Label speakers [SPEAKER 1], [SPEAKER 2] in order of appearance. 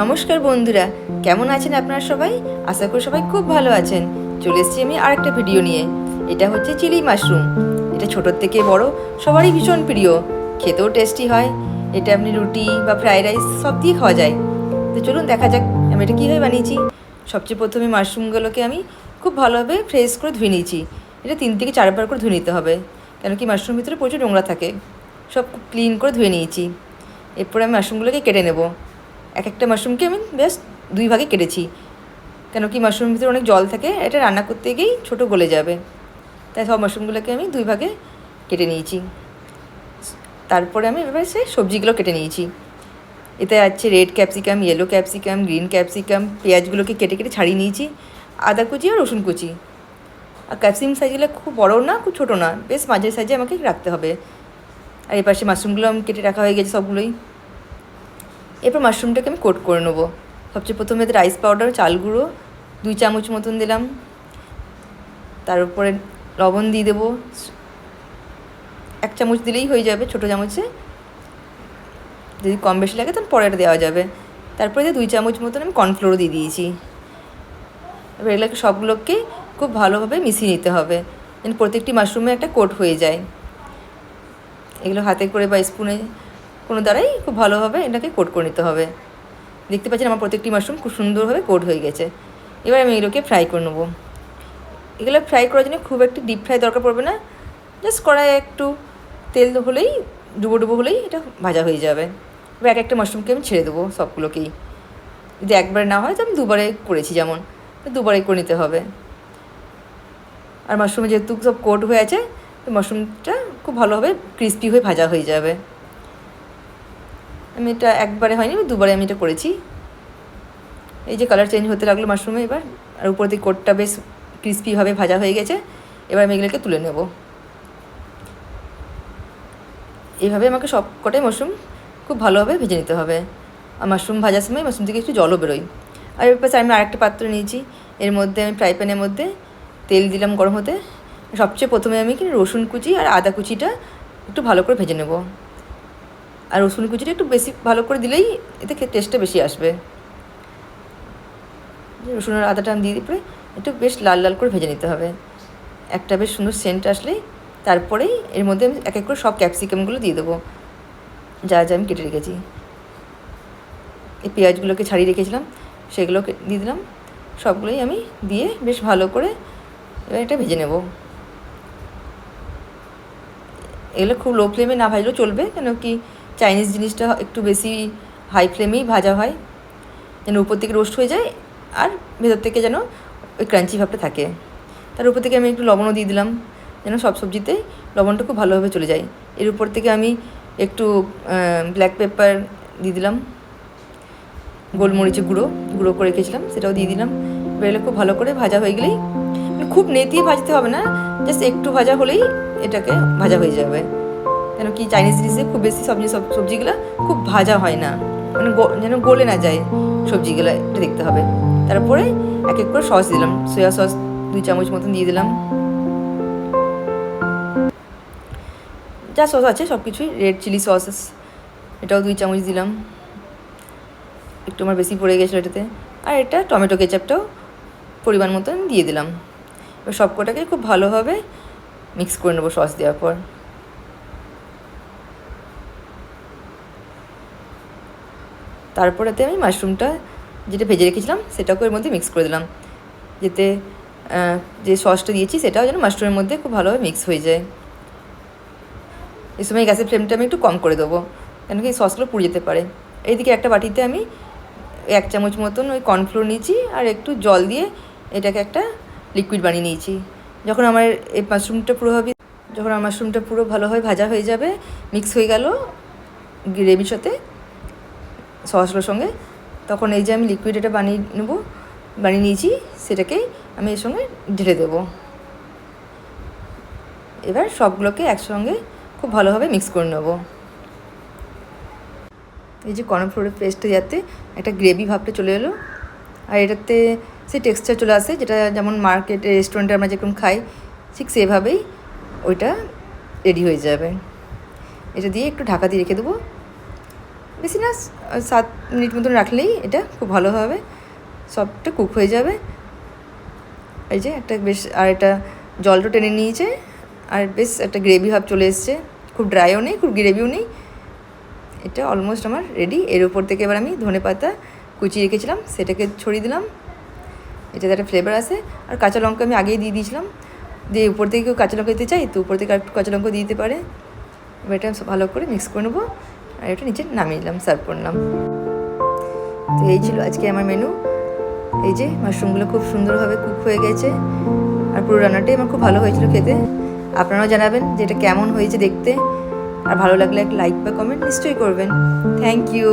[SPEAKER 1] নমস্কার বন্ধুরা, কেমন আছেন আপনারা সবাই? আশা করি সবাই খুব ভালো আছেন। চলে এসেছি আমি আরেকটা ভিডিও নিয়ে। এটা হচ্ছে চিলি মাশরুম। এটা ছোটোর থেকে বড় সবারই ভীষণ প্রিয়, খেতেও টেস্টি হয়। এটা আপনি রুটি বা ফ্রাইড রাইস সব দিয়ে খাওয়া যায়। তো চলুন দেখা যাক আমি এটা কীভাবে বানিয়েছি। সবচেয়ে প্রথমে মাশরুমগুলোকে আমি খুব ভালোভাবে ফ্রেশ করে ধুয়ে নিয়েছি। এটা 3 থেকে 4 বার করে ধুয়ে নিতে হবে, কেন কি মাশরুমের ভিতরে প্রচুর নোংরা থাকে। সব ক্লিন করে ধুয়ে নিয়েছি। এরপরে আমি মাশরুমগুলোকে কেটে নেব। এক একটা মাশরুমকে আমি বেশ 2 ভাগে কেটেছি, কেন কি মাশরুমের ভিতরে অনেক জল থাকে, এটা রান্না করতে গিয়েই ছোটো গলে যাবে। তাই সব মাশরুমগুলোকে আমি 2 ভাগে কেটে নিয়েছি। তারপরে আমি এবার সে সবজিগুলো কেটে নিয়েছি। এতে আছে red capsicum, yellow capsicum, green capsicum. পেঁয়াজগুলোকে কেটে কেটে ছাড়িয়ে নিয়েছি, আদা কুচি আর রসুন কুচি। আর ক্যাপসিকাম সাইজগুলো খুব বড়ও না খুব ছোটো না, বেশ মাঝের সাইজে আমাকে রাখতে হবে। আর এই পাশে মাশরুমগুলো আমি কেটে রাখা হয়ে গেছে সবগুলোই। এরপর মাশরুমটাকে আমি কোট করে নেবো। সবচেয়ে প্রথমে রাইস পাউডার, চাল গুঁড়ো 2 চামচ মতন দিলাম। তার উপরে লবণ দিয়ে দেবো, 1 চামচ দিলেই হয়ে যাবে ছোটো চামচে। যদি কম বেশি লাগে তখন পরে এটা দেওয়া যাবে। তারপরে 2 চামচ মতন আমি কর্নফ্লোরও দিয়ে দিয়েছি। এবার এগুলোকে সবগুলোকে খুব ভালোভাবে মিশিয়ে নিতে হবে, যেন প্রত্যেকটি মাশরুমে একটা কোট হয়ে যায়। এগুলো হাতে করে বা স্পুনে কোনো দ্বারাই খুব ভালোভাবে এটাকে কোট করে নিতে হবে। দেখতে পাচ্ছেন আমার প্রত্যেকটি মাশরুম খুব সুন্দরভাবে কোট হয়ে গেছে। এবার আমি এগুলোকে ফ্রাই করে নেবো। এগুলো ফ্রাই করার জন্য খুব একটু ডিপ ফ্রাই দরকার পড়বে না, জাস্ট কড়াইয়ে একটু তেল হলেই, ডুবো ডুবো হলেই এটা ভাজা হয়ে যাবে। এবার এক একটা মাশরুমকে আমি ছেড়ে দেবো সবগুলোকেই। যদি একবারে না হয় তো আমি 2বারে করেছি, যেমন 2বারে করে নিতে হবে। আর মাশরুমে যেহেতু সব কোট হয়ে আছে, মাশরুমটা খুব ভালোভাবে ক্রিস্পি হয়ে ভাজা হয়ে যাবে। আমি এটা একবারে হয়নি, 2বারে আমি এটা করেছি। এই যে কালার চেঞ্জ হতে লাগলো মাশরুমে এবার, আর উপর দিয়ে কোটটা বেশ ক্রিস্পিভাবে ভাজা হয়ে গেছে। এবার আমি এগুলোকে তুলে নেব। এইভাবে আমাকে সব কটাই মাশরুম খুব ভালোভাবে ভেজে নিতে হবে। আর মাশরুম ভাজার সময় মাশরুম থেকে একটু জলও বেরোয়। আর এর পাশে আমি আরেকটা পাত্র নিয়েছি, এর মধ্যে আমি ফ্রাই প্যানের মধ্যে তেল দিলাম গরম হতে। সবচেয়ে প্রথমে আমি রসুন কুচি আর আদা কুচিটা একটু ভালো করে ভেজে নেব। আর রসুন কুচিটা একটু বেশি ভালো করে দিলেই এতে টেস্টটা বেশি আসবে। রসুন আর আদাটা আমি দিয়ে পরে একটু বেশ লাল লাল করে ভেজে নিতে হবে। একটা বেশ সুন্দর সেন্ট আসলেই তারপরেই এর মধ্যে আমি এক এক করে সব ক্যাপসিকামগুলো দিয়ে দেবো, যা যা আমি কেটে রেখেছি। এই পেঁয়াজগুলোকে ছাড়িয়ে রেখেছিলাম সেগুলোকে দিয়ে দিলাম। সবগুলোই আমি দিয়ে বেশ ভালো করে এবার এটা ভেজে নেব। এগুলো খুব লো ফ্লেমে না ভাজলেও চলবে, কেন কি চাইনিজ জিনিসটা একটু বেশি হাই ফ্লেমেই ভাজা হয়, যেন উপর থেকে রোস্ট হয়ে যায় আর ভেতর থেকে যেন ওই ক্রাঞ্চি ভাবটা থাকে। তার উপর থেকে আমি একটু লবণও দিয়ে দিলাম, যেন সব সবজিতে লবণটা খুব ভালোভাবে চলে যায়। এর উপর থেকে আমি একটু ব্ল্যাক পেপার দিয়ে দিলাম, গোলমরিচের গুঁড়ো করে রেখেছিলাম সেটাও দিয়ে দিলাম। এগুলো খুব ভালো করে ভাজা হয়ে গেলেই, খুব নেতিয়ে ভাজতে হবে না, জাস্ট একটু ভাজা হলেই এটাকে ভাজা হয়ে যাবে। কেন কি চাইনিজ জিনিসে খুব বেশি সবজিগুলো খুব ভাজা হয় না, মানে যেন গলে না যায় সবজিগুলো, এটা দেখতে হবে। তারপরে এক এক করে সস দিলাম, সয়া সস 2 চামচ মতন দিয়ে দিলাম। যা সস আছে সব কিছুই, রেড চিলি সস এটাও 2 চামচ দিলাম, একটু আমার বেশি পড়ে গেছিলো এটাতে। আর এটা টমেটো কেচাপটাও পরিমাণ মতন দিয়ে দিলাম। এবার সব কটাকে খুব ভালোভাবে মিক্স করে নেবো সস দেওয়ার পর। তারপরেতে আমি মাশরুমটা যেটা ভেজে রেখেছিলাম সেটাকে এর মধ্যে মিক্স করে দিলাম, যাতে যে সসটা দিয়েছি সেটাও যেন মাশরুমের মধ্যে খুব ভালোভাবে মিক্স হয়ে যায়। এই সময় গ্যাসের ফ্লেমটা আমি একটু কম করে দেবো, কেন কি সসগুলো পুড়ে যেতে পারে। এইদিকে একটা বাটিতে আমি 1 চামচ মতন ওই কর্নফ্লোর নিয়েছি আর একটু জল দিয়ে এটাকে একটা লিকুইড বানিয়ে নিয়েছি। যখন আমার এই মাশরুমটা পুরো ভালোভাবে ভাজা হয়ে যাবে, মিক্স হয়ে গেল গ্রেভির সাথে সসগুলোর সঙ্গে, তখন এই যে আমি লিকুইড এটা বানিয়ে নিয়েছি সেটাকেই আমি এর সঙ্গে ঢেলে দেবো। এবার সবগুলোকে একসঙ্গে খুব ভালোভাবে মিক্স করে নেব। এই যে কর্নফ্লোরের পেস্টটা যাতে একটা গ্রেভি ভাবটা চলে এলো, আর এটাতে সেই টেক্সচার চলে আসে যেটা যেমন মার্কেটে রেস্টুরেন্টে আমরা যেরকম খাই ঠিক সেভাবেই ওইটা রেডি হয়ে যাবে। এটা দিয়ে একটু ঢাকা দিয়ে রেখে দেবো বেশি না 7 মিনিট মতন রাখলেই এটা খুব ভালো হবে, সবটা কুক হয়ে যাবে। এই যে একটা বেশ, আর এটা জলটা টেনে নিয়েছে, আর বেশ একটা গ্রেভি ভাব চলে এসছে, খুব ড্রাইও নেই খুব গ্রেভিও নেই। এটা অলমোস্ট আমার রেডি। এর উপর থেকে এবার আমি ধনেপাতা কুচিয়ে রেখেছিলাম সেটাকে ছড়িয়ে দিলাম, এটাতে একটা ফ্লেভার আসে। আর কাঁচা লঙ্কা আমি আগেই দিয়ে দিয়েছিলাম, দিয়ে উপর থেকে কেউ কাঁচা লঙ্কা দিতে চাই তো উপর থেকে আর একটু কাঁচা লঙ্কা দিয়ে দিতে পারে। এবার এটা ভালো করে মিক্স করে নেবো, আর এটা নিচে নামিয়ে দিলাম, সার্ভ করলাম। তো এই ছিল আজকে আমার মেনু। এই যে মাশরুমগুলো খুব সুন্দরভাবে কুক হয়ে গেছে, আর পুরো রান্নাটাই আমার খুব ভালো হয়েছিল খেতে। আপনারাও জানাবেন যে এটা কেমন হয়েছে দেখতে, আর ভালো লাগলে একটা লাইক বা কমেন্ট নিশ্চয়ই করবেন। Thank you.